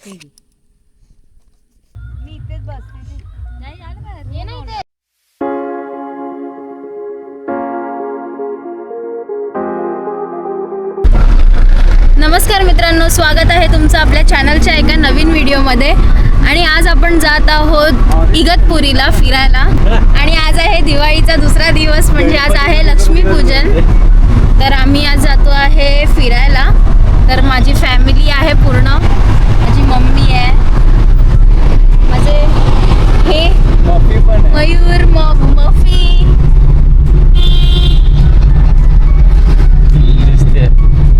मी इथेच बसते. नाही आलं बाहेर. ये नाही इथे. नमस्कार मित्रांनो, स्वागत आहे तुमचं आपल्या चॅनलच्या एका नवीन व्हिडिओमध्ये. आणि आज आपण जात आहोत इगतपुरीला फिरायला. आणि आज आहे दिवाळीचा दुसरा दिवस, म्हणजे आज आहे लक्ष्मीपूजन. तर आम्ही आज जातो आहे फिरायला. तर माझी फॅमिली आहे पूर्ण. माझी मम्मी आहे, माझे हे मयूर मफी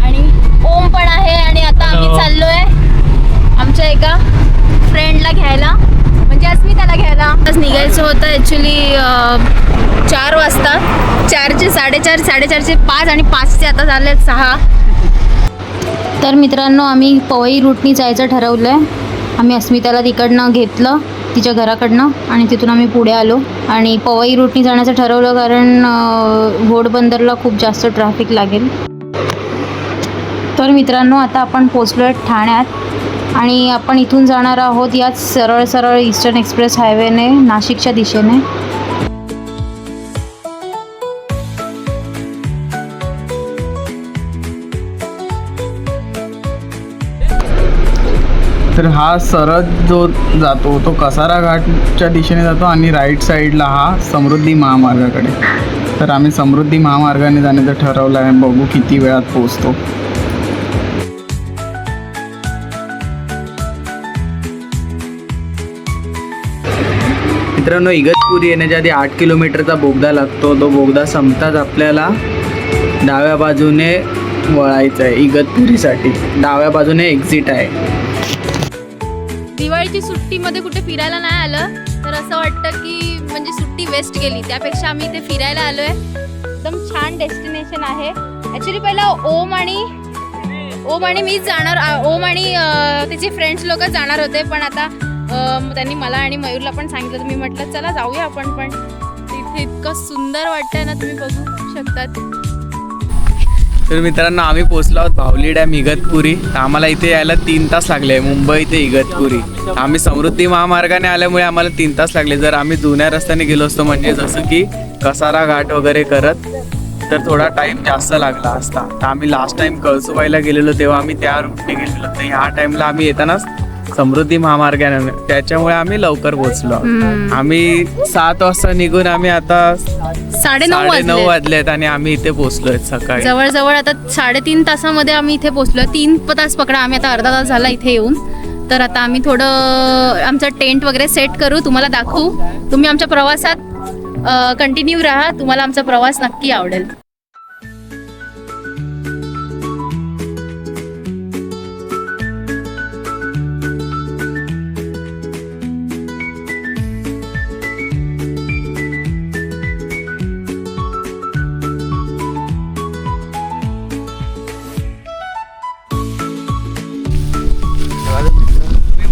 आणि ओम पण आहे. आणि आता आम्ही चाललोय आमच्या एका फ्रेंडला घ्यायला, म्हणजे अस्मिताला घ्यायला. आज निघायचं होतं ॲक्च्युली 4 वाजता. 4चे 4:30, 4:30चे 5 आणि 5चे आता झाले 6. तर मित्रांनो, आम्ही पवई रूटनी जायचं ठरवलं आहे. आम्ही अस्मिताला तिकडनं घेतलं तिच्या घराकडनं आणि तिथून आम्ही पुढे आलो. आणि पवई रूटनी जाण्याचं ठरवलं कारण घोडबंदरला खूप जास्त ट्रॅफिक लागेल. तर मित्रांनो, आता आपण पोचलो आहे ठाण्यात आणि आपण इथून जाणार आहोत याच सरळ ईस्टर्न एक्सप्रेस हायवेने नाशिकच्या दिशेने. तर हा सरळ जो जातो तो कसारा घाटच्या दिशेने जातो आणि राईट साईडला हा समृद्धी महामार्गाकडे. तर आम्ही समृद्धी महामार्गाने जाण्याचं ठरवलं आहे. बघू किती वेळात पोहोचतो. मित्रांनो, इगतपुरी येण्याच्या आधी 8 किलोमीटरचा बोगदा लागतो. तो बोगदा संपताच आपल्याला डाव्या बाजूने वळायचं आहे इगतपुरीसाठी. डाव्या बाजूने एक्झिट आहे. दिवाळीची सुट्टीमध्ये कुठे फिरायला नाही आलं तर असं वाटतं की म्हणजे सुट्टी वेस्ट गेली. त्यापेक्षा आम्ही इथे फिरायला आलो आहे. एकदम छान डेस्टिनेशन आहे. ॲक्च्युली पहिला ओम आणि मीच जाणार. ओम आणि त्याचे फ्रेंड्स लोक जाणार होते, पण आता त्यांनी मला आणि मयूरला पण सांगितलं. तर मी म्हटलं चला जाऊया आपण. पण तिथे इतकं सुंदर वाटतंय ना, तुम्ही बघू शकतात. तर मित्रांनो, आम्ही पोचलो आहोत भावली डॅम इगतपुरी. आम्हाला इथे यायला 3 तास लागले. मुंबई ते इगतपुरी. आम्ही समृद्धी महामार्गाने आल्यामुळे आम्हाला 3 तास लागले. जर आम्ही जुन्या रस्त्याने गेलो असतो, म्हणजे जसं की कसारा घाट वगैरे करत, तर थोडा टाईम जास्त लागला असता. तर आम्ही लास्ट टाइम कळसुबाईला गेलेलो तेव्हा आम्ही त्या रूटने गेलेलो. तर ह्या टाईमला आम्ही येतानाच समृद्धी महामार्गाने, त्याच्यामुळे आम्ही लवकर पोहोचलो. आम्ही 7 वाजता निघून आम्ही आता 9:30 वाजलेत आणि आम्ही इथे पोहोचलोय सकाळी. जवळजवळ आता 3.5 तासामध्ये आम्ही इथे पोहोचलो. 3 तास पकडा, आम्ही आता अर्धा तास झाला इथे येऊन. तर आता आम्ही थोडं आमचं टेंट वगैरे सेट करू, तुम्हाला दाखवू. तुम्ही आमच्या प्रवासात कंटिन्यू राहा, तुम्हाला आमचा प्रवास नक्की आवडेल.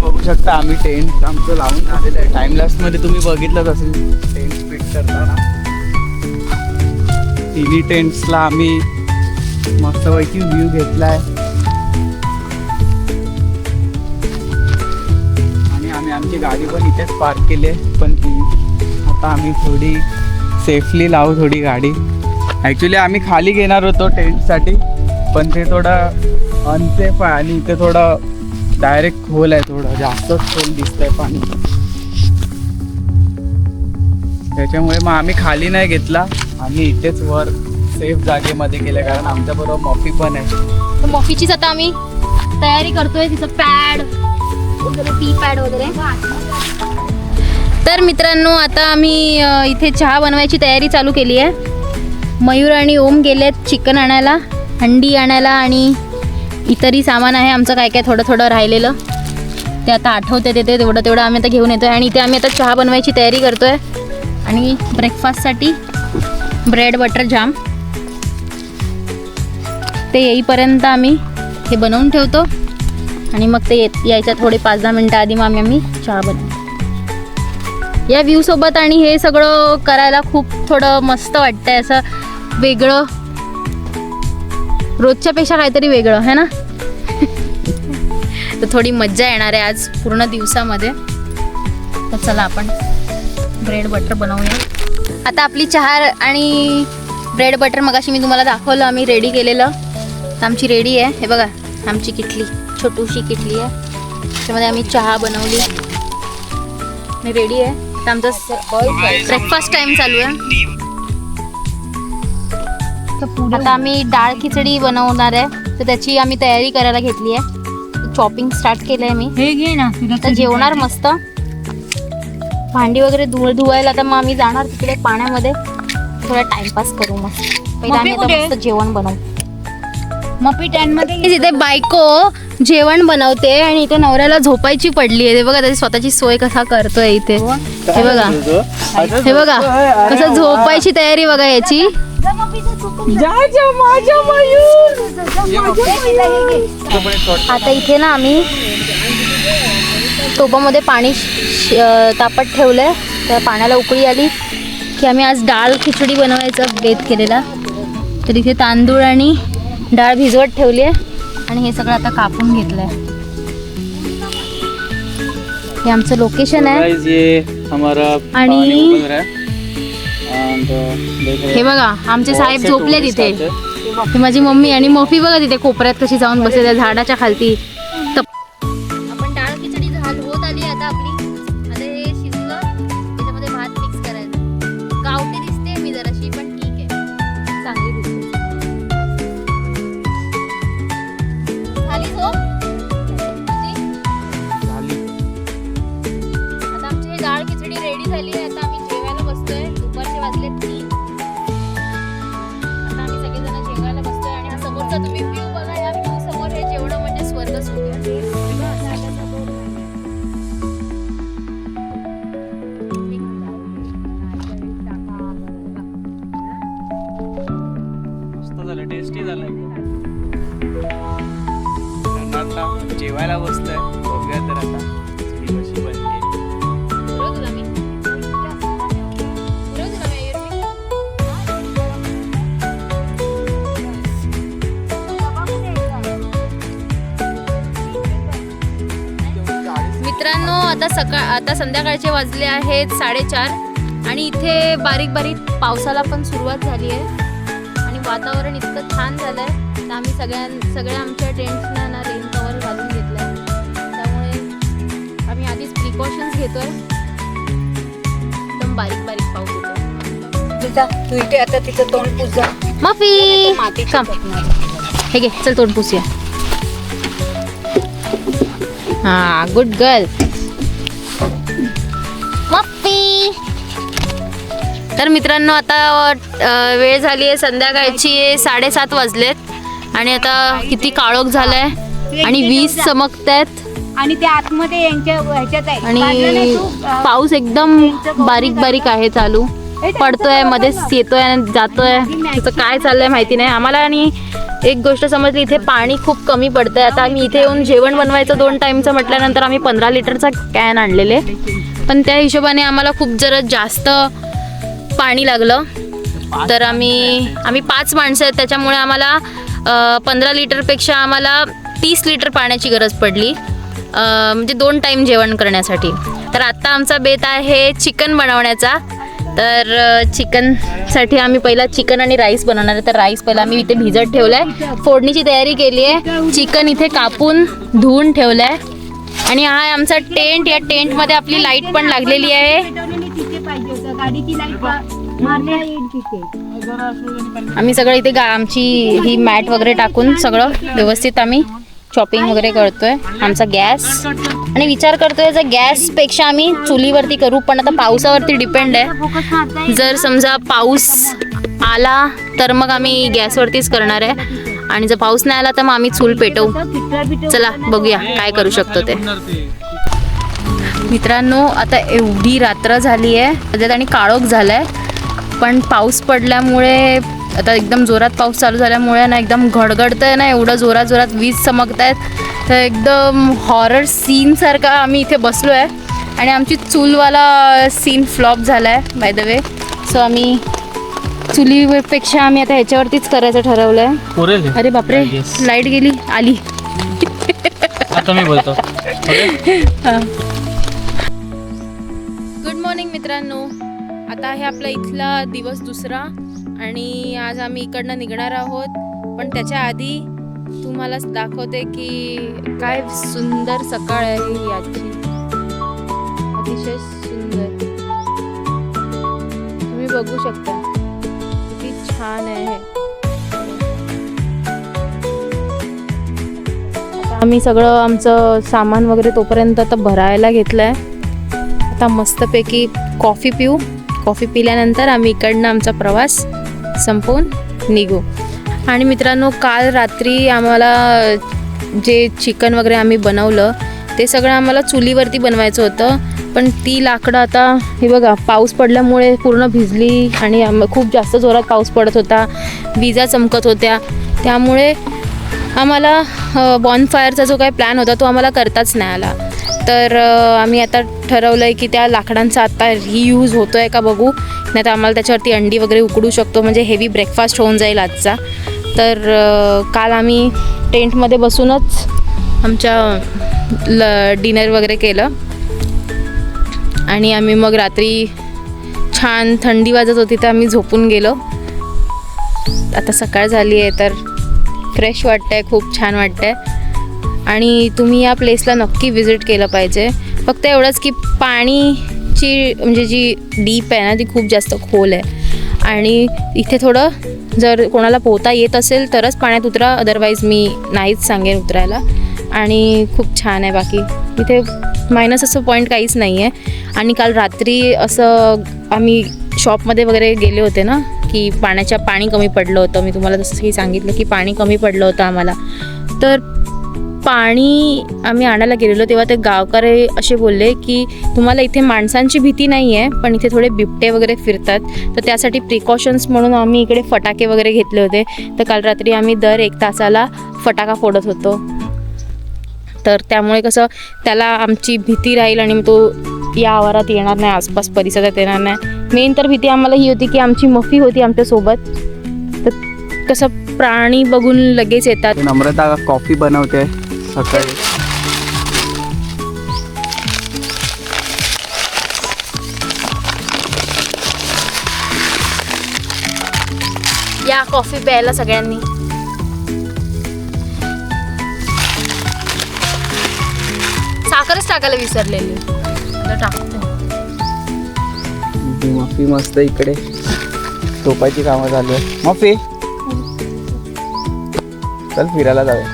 बघू शकता आम्ही टेंट आमचं लावून आलेलं आहे. टाइमलॅप्समध्ये तुम्ही बघितलंच असेल टेंट फिट करताना. 3 टेंट्सला आम्ही मस्तपैकी व्ह्यू घेतला आहे. आणि आम्ही आमची गाडी पण इथेच पार्क केली आहे. पण आता आम्ही थोडी सेफली लावू थोडी गाडी. ॲक्च्युली आम्ही खाली घेणार होतो टेंटसाठी, पण ते थोडं अनसेफ आहे आणि इथे थोडं डायरेक्ट खोल आहे. थोडं जास्तच खोल दिसतंय पाणी, त्याच्यामुळे मग आम्ही खाली नाही घेतला. आम्ही इथेच वर सेफ जागेमध्ये केलं, कारण आमच्याबरोबर मॉफी पण आहे. तर मॉफीचीच आता आम्ही तयारी करतोय, तिचं पॅड वगैरे, टी पॅड वगैरे. तर मित्रांनो, आता आम्ही इथे चहा बनवायची तयारी चालू केली आहे. मयूर आणि ओम गेलेत चिकन आणायला, अंडी आणायला आणि इतरही सामान आहे आमचं काय काय थोडं राहिलेलं. ते आता आठवते ते तेवढं आम्ही आता घेऊन येतो आहे. आणि इथे आम्ही आता चहा बनवायची तयारी करतो आहे. आणि ब्रेकफास्टसाठी ब्रेड बटर जाम, ते येईपर्यंत आम्ही हे बनवून ठेवतो. आणि मग ते यायच्या थोडे 5-10 मिनटं आधी मग आम्ही चहा बनवतो. या व्ह्यूसोबत आणि हे सगळं करायला खूप थोडं मस्त वाटतं आहे. असं वेगळं, रोजच्या पेक्षा काहीतरी वेगळं है ना. तर थोडी मज्जा येणार आहे आज पूर्ण दिवसामध्ये. तर चला आपण ब्रेड बटर बनवूया. आता आपली चहा आणि ब्रेड बटर मगाशी मी तुम्हाला दाखवलं आम्ही रेडी केलेलं. तर आमची रेडी आहे. हे बघा आमची किटली, छोटूशी किटली आहे, त्याच्यामध्ये आम्ही चहा बनवली आणि रेडी आहे. तर आमचा ब्रेकफास्ट टाइम चालू आहे. आता आम्ही डाळ खिचडी बनवणार आहे, तर त्याची आम्ही तयारी करायला घेतली आहे. चॉपिंग स्टार्ट केलं आहे मी. हे घे ना. तर जेवणार मस्त. भांडी वगैरे धुवायला तर मग आम्ही जाणार तिकडे पाण्यामध्ये, थोडा टाइमपास करू. मस्त पहिला आम्ही आता मस्त जेवण बनवू. मपी टॅन मध्ये तिथे बायको जेवण बनवते आणि इथे नवऱ्याला झोपायची पडली आहे. बघा त्याची स्वतःची सोय कसा करतोय इथे. हे बघा, हे बघा कसं झोपायची तयारी बघा याची. आता इथे ना आम्ही टोपामध्ये पाणी तापत ठेवलंय. त्या पाण्याला उकळी आली की आम्ही आज डाळ खिचडी बनवायचा बेत केलेला. तर इथे तांदूळ आणि डाळ भिजवत ठेवली आहे आणि हे सगळं आता कापून घेतलंय. हे आमचं लोकेशन आहे. आणि हे बघा आमचे साहेब झोपले तिथे. ही माझी मम्मी आणि मोफी बघा तिथे कोपऱ्यात कशी जाऊन बसले त्या झाडाच्या खालती. आपण डाळ खिचडी होत आली आता आपली. आता हे शिजलं, त्याच्यामध्ये भात मिक्स करायचं. गावठी दिसते मी जराशी, पण ठीक आहे, चांगली दिसते. झाली झोप? आता आमची ही डाळ खिचडी रेडी झाली आहे. आता आम्ही जेवायला बसतोय. दुपारचे वाजले 3. आता आम्ही सगळेजण जेवायला बसतोय आणि हा समोरचा तुम्ही व्ह्यू बघा. या व्ह्यू समोर हे जेवढं म्हणजे स्वर्ग सुख आहे. टेस्टी झालं. जेवायला बसतोय. बघूया तर आता कशी बनते. मित्रांनो आता संध्याकाळचे वाजले आहेत 4:30 आणि इथे बारीक बारीक पावसाला पण सुरुवात झाली आहे आणि वातावरण इतकं छान झालंय. तर आम्ही सगळ्या आमच्या टेंट्सना ना रेन कव्हर घालून घेतलंय. त्यामुळे आम्ही आधीच प्रिकॉशन्स घेतोय. एकदम बारीक बारीक पाऊस येतो. तू इथे आता तिचं तोंड पुजा. माफी कम हे घे, चल तोंड पुसूया. हा गुड गर्ल मप्पी. तर मित्रांनो आता वेळ झाली आहे संध्याकाळची 7:30 वाजलेत आणि आता किती काळोख झालाय आणि वीज चमकतायत आणि ते आतमध्ये यांच्या ह्याच्यात आहे. आणि पाऊस एकदम बारीक बारीक आहे चालू. पडतोय मध्येच येतोय आणि जातोय. त्याचं काय चाललंय माहिती नाही आम्हाला. आणि एक गोष्ट समजली, इथे पाणी खूप कमी पडतंय. आता आम्ही इथे येऊन जेवण बनवायचं 2 टाईमचं म्हटल्यानंतर आम्ही 15 लिटरचा कॅन आणलेले, पण त्या हिशोबाने आम्हाला खूप जरा जास्त पाणी लागलं. तर आम्ही 5 माणसं आहेत, त्याच्यामुळे आम्हाला 15 लिटरपेक्षा आम्हाला 30 लिटर पाण्याची गरज पडली, म्हणजे 2 टाईम जेवण करण्यासाठी. तर आत्ता आमचा बेत आहे चिकन बनवण्याचा. तर चिकनसाठी आम्ही पहिला चिकन आणि राईस बनवणार आहे. तर राईस पहिला आम्ही इथे भिजत ठेवला आहे. फोडणीची तयारी केली आहे. चिकन इथे कापून धुवून ठेवलं आहे. आणि हा आहे आमचा टेंट. या टेंटमध्ये आपली लाईट पण लागलेली आहे. आम्ही सगळं इथे आमची ही मॅट वगैरे टाकून सगळं व्यवस्थित आम्ही चॉपिंग वगैरे करतोय. आमचा गॅस आणि विचार करतोय जर गॅसपेक्षा आम्ही चुलीवरती करू, पण आता पावसावरती डिपेंड आहे. जर समजा पाऊस आला तर मग आम्ही गॅसवरतीच करणार आहे आणि जर पाऊस नाही आला तर मग आम्ही चूल पेटवू. चला बघूया काय करू शकतो ते. मित्रांनो आता एवढी रात्र झाली आहे त्याच्यात आणि काळोख झालाय, पण पाऊस पडल्यामुळे आता एकदम जोरात पाऊस चालू झाल्यामुळे ना एकदम गडगडतंय ना, एवढं जोरात जोरात वीज चमकतायत. तर एकदम हॉरर सीन सारखा आम्ही इथे बसलो आहे आणि आमची चूलवाला सीन फ्लॉप झाला आहे बाय द वे. सो आम्ही चुलीपेक्षा आम्ही आता ह्याच्यावरतीच करायचं ठरवलं आहे. अरे बापरे लाईट गेली आली. आता मी बोलतो. गुड मॉर्निंग मित्रांनो. आता आहे आपला इथला दिवस दुसरा आणि आज आम्ही इकडनं निघणार आहोत. पण त्याच्या आधी तुम्हाला दाखवते की काय सुंदर सकाळ आहे ही आजची. अतिशय सुंदर, तुम्ही बघू शकता किती छान आहे. आता आम्ही सगळं आमचं सामान वगैरे तोपर्यंत आता भरायला घेतलं आहे. आता मस्तपैकी कॉफी पिऊ. कॉफी पिल्यानंतर आम्ही इकडनं आमचा प्रवास संपवून निघू. आणि मित्रांनो, काल रात्री आम्हाला जे चिकन वगैरे आम्ही बनवलं ते सगळं आम्हाला चुलीवरती बनवायचं होतं. पण ती लाकडं आता हे बघा पाऊस पडल्यामुळे पूर्ण भिजली आणि खूप जास्त जोरात पाऊस पडत होता, विजा चमकत होत्या. त्यामुळे आम्हाला बॉनफायरचा जो काही प्लॅन होता तो आम्हाला करताच नाही आला. तर आम्ही आता ठरवलं आहे की त्या लाकडांचा आता रियूज होतो आहे का बघू, नाही तर आम्हाला त्याच्यावरती अंडी वगैरे उकडू शकतो, म्हणजे हेवी ब्रेकफास्ट होऊन जाईल आजचा. तर काल आम्ही टेंटमध्ये बसूनच आमच्या डिनर वगैरे केलं आणि आम्ही मग रात्री छान थंडी वाजत होती तर आम्ही झोपून गेलो. आता सकाळ झाली आहे तर फ्रेश वाटतं आहे, खूप छान वाटतं आहे. आणि तुम्ही या प्लेसला नक्की विजिट केलं पाहिजे. फक्त एवढंच की पाणीची म्हणजे जी डीप आहे ना ती खूप जास्त खोल आहे आणि इथे थोडं जर कोणाला पोहता येत असेल तरच पाण्यात उतरा, अदरवाईज मी नाहीच सांगेन उतरायला. आणि खूप छान आहे, बाकी इथे मायनस असं पॉईंट काहीच नाही आहे. आणि काल रात्री असं आम्ही शॉपमध्ये वगैरे गेले होते ना की पाणी कमी पडलं होतं. मी तुम्हाला जसं की सांगितलं की पाणी कमी पडलं होतं आम्हाला. तर पाणी आम्ही आणायला गेलेलो तेव्हा ते गावकरी असे बोलले की तुम्हाला इथे माणसांची भीती नाही आहे, पण इथे थोडे बिबटे वगैरे फिरतात, तर त्यासाठी प्रिकॉशन्स म्हणून आम्ही इकडे फटाके वगैरे घेतले होते. तर काल रात्री आम्ही दर 1 तासाला फटाका फोडत होतो. तर त्यामुळे कसं त्याला आमची भीती राहील आणि तो या आवारात येणार नाही, आसपास परिसरात येणार नाही. मेन तर भीती आम्हाला ही होती की आमची मफी होती आमच्यासोबत, तर कसं प्राणी बघून लगेच येतात. नम्रता कॉफी बनवते सकाळी. या कॉफी प्यायला सगळ्यांनी. साखरच टाकायला विसरलेली, आता टाकतो. मफी मस्त इकडे झोपायची कामं चालू आहे. मफी चल फिरायला जाऊया.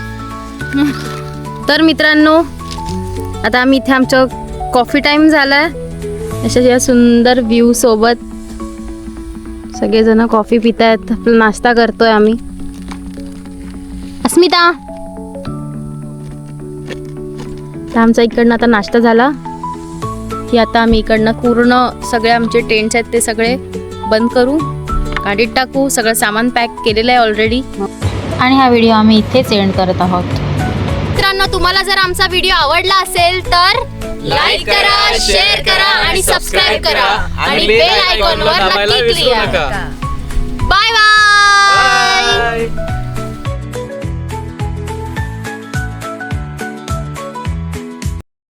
तर मित्रांनो, आता आम्ही इथे आमचं कॉफी टाईम झाला आहे. अशा या सुंदर व्ह्यू सोबत सगळेजण कॉफी पित आहेत, आपला नाश्ता करतोय आम्ही. अस्मिता, तर आमचा इकडनं आता नाश्ता झाला की आता आम्ही इकडनं पूर्ण सगळे आमचे टेंट्स आहेत ते सगळे बंद करू, गाडीत टाकू. सगळं सामान पॅक केलेलं आहे ऑलरेडी आणि हा व्हिडिओ आम्ही इथेच एंड करत आहोत. मित्रांनो, तुम्हाला जर आमचा व्हिडिओ आवडला असेल तर लाईक करा, शेअर करा आणि सबस्क्राईब करा आणि बेल आयकॉनवर नक्की क्लिक करा. Bye bye.